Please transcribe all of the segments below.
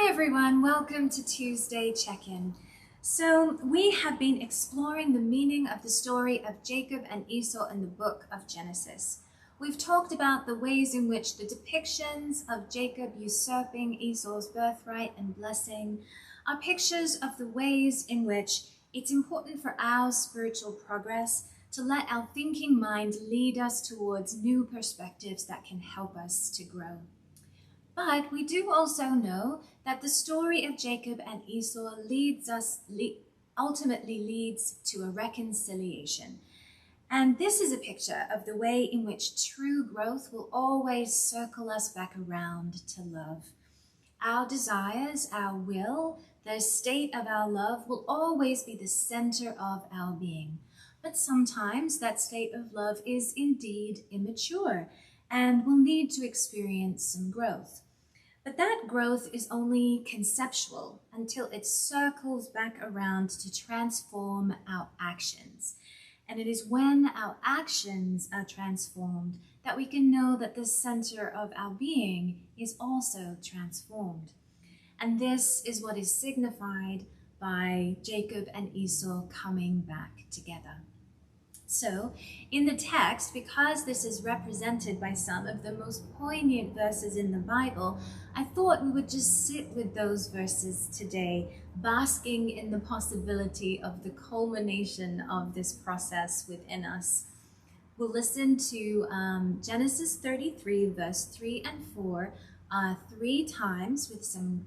Hi everyone, welcome to Tuesday Check-In. So we have been exploring the meaning of the story of Jacob and Esau in the book of Genesis. We've talked about the ways in which the depictions of Jacob usurping Esau's birthright and blessing are pictures of the ways in which it's important for our spiritual progress to let our thinking mind lead us towards new perspectives that can help us to grow. But we do also know that the story of Jacob and Esau ultimately leads to a reconciliation. And this is a picture of the way in which true growth will always circle us back around to love. Our desires, our will, the state of our love will always be the center of our being. But sometimes that state of love is indeed immature and will need to experience some growth. But that growth is only conceptual until it circles back around to transform our actions. And it is when our actions are transformed that we can know that the center of our being is also transformed. And this is what is signified by Jacob and Esau coming back together. So, in the text, because this is represented by some of the most poignant verses in the Bible, I thought we would just sit with those verses today, basking in the possibility of the culmination of this process within us. We'll listen to Genesis 33, verse 3 and 4, 3 times with some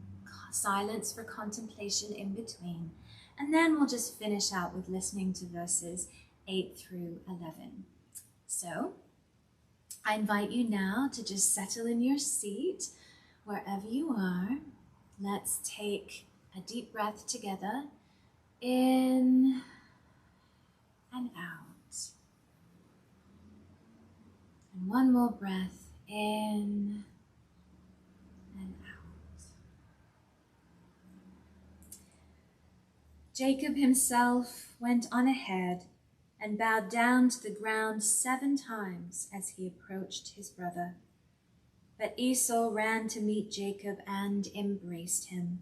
silence for contemplation in between. And then we'll just finish out with listening to verses 8 through 11. So, I invite you now to just settle in your seat wherever you are. Let's take a deep breath together, in and out. And one more breath, in and out. Jacob himself went on ahead and bowed down to the ground 7 times as he approached his brother. But Esau ran to meet Jacob and embraced him.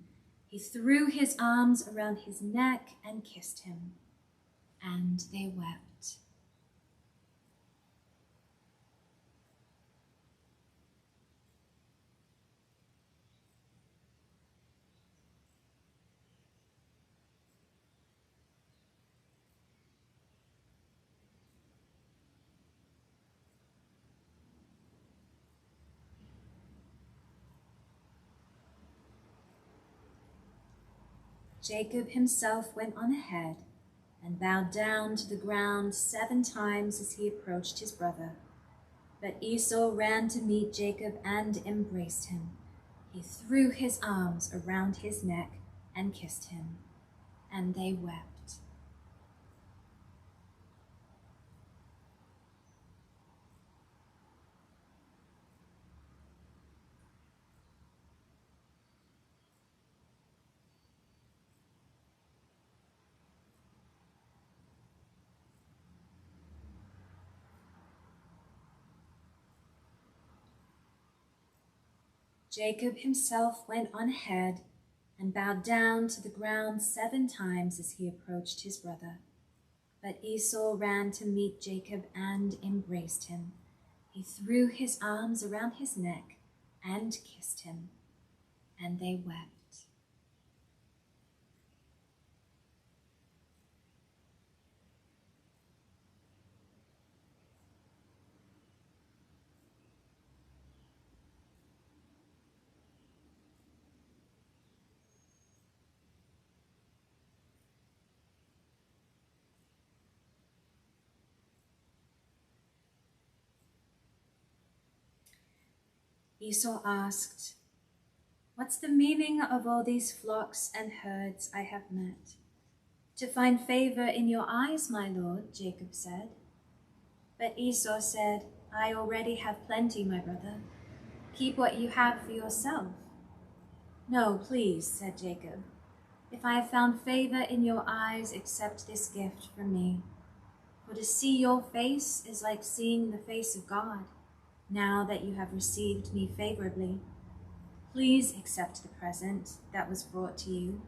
He threw his arms around his neck and kissed him, and they wept. Jacob himself went on ahead and bowed down to the ground 7 times as he approached his brother. But Esau ran to meet Jacob and embraced him. He threw his arms around his neck and kissed him, and they wept. Jacob himself went on ahead and bowed down to the ground 7 times as he approached his brother. But Esau ran to meet Jacob and embraced him. He threw his arms around his neck and kissed him, and they wept. Esau asked, "What's the meaning of all these flocks and herds I have met?" "To find favor in your eyes, my lord," Jacob said. But Esau said, "I already have plenty, my brother. Keep what you have for yourself." "No, please," said Jacob. "If I have found favor in your eyes, accept this gift from me. For to see your face is like seeing the face of God, now that you have received me favorably." Please accept the present that was brought to you,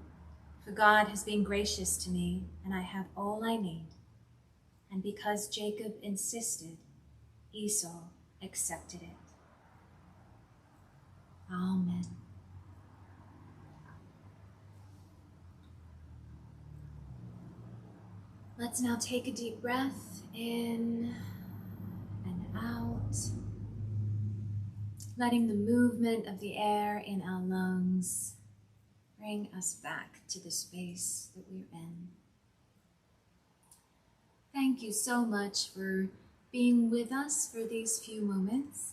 for God has been gracious to me, and I have all I need. And because Jacob insisted, Esau accepted it. Amen. Let's now take a deep breath in and out, letting the movement of the air in our lungs bring us back to the space that we're in. Thank you so much for being with us for these few moments.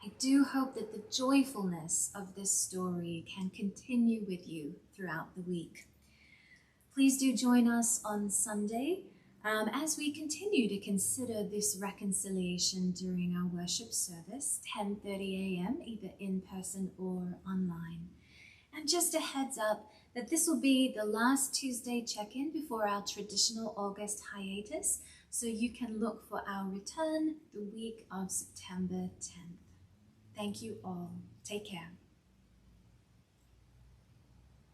I do hope that the joyfulness of this story can continue with you throughout the week. Please do join us on Sunday as we continue to consider this reconciliation during our worship service, 10:30 a.m., either in person or online. And just a heads up that this will be the last Tuesday check-in before our traditional August hiatus, so you can look for our return the week of September 10th. Thank you all. Take care.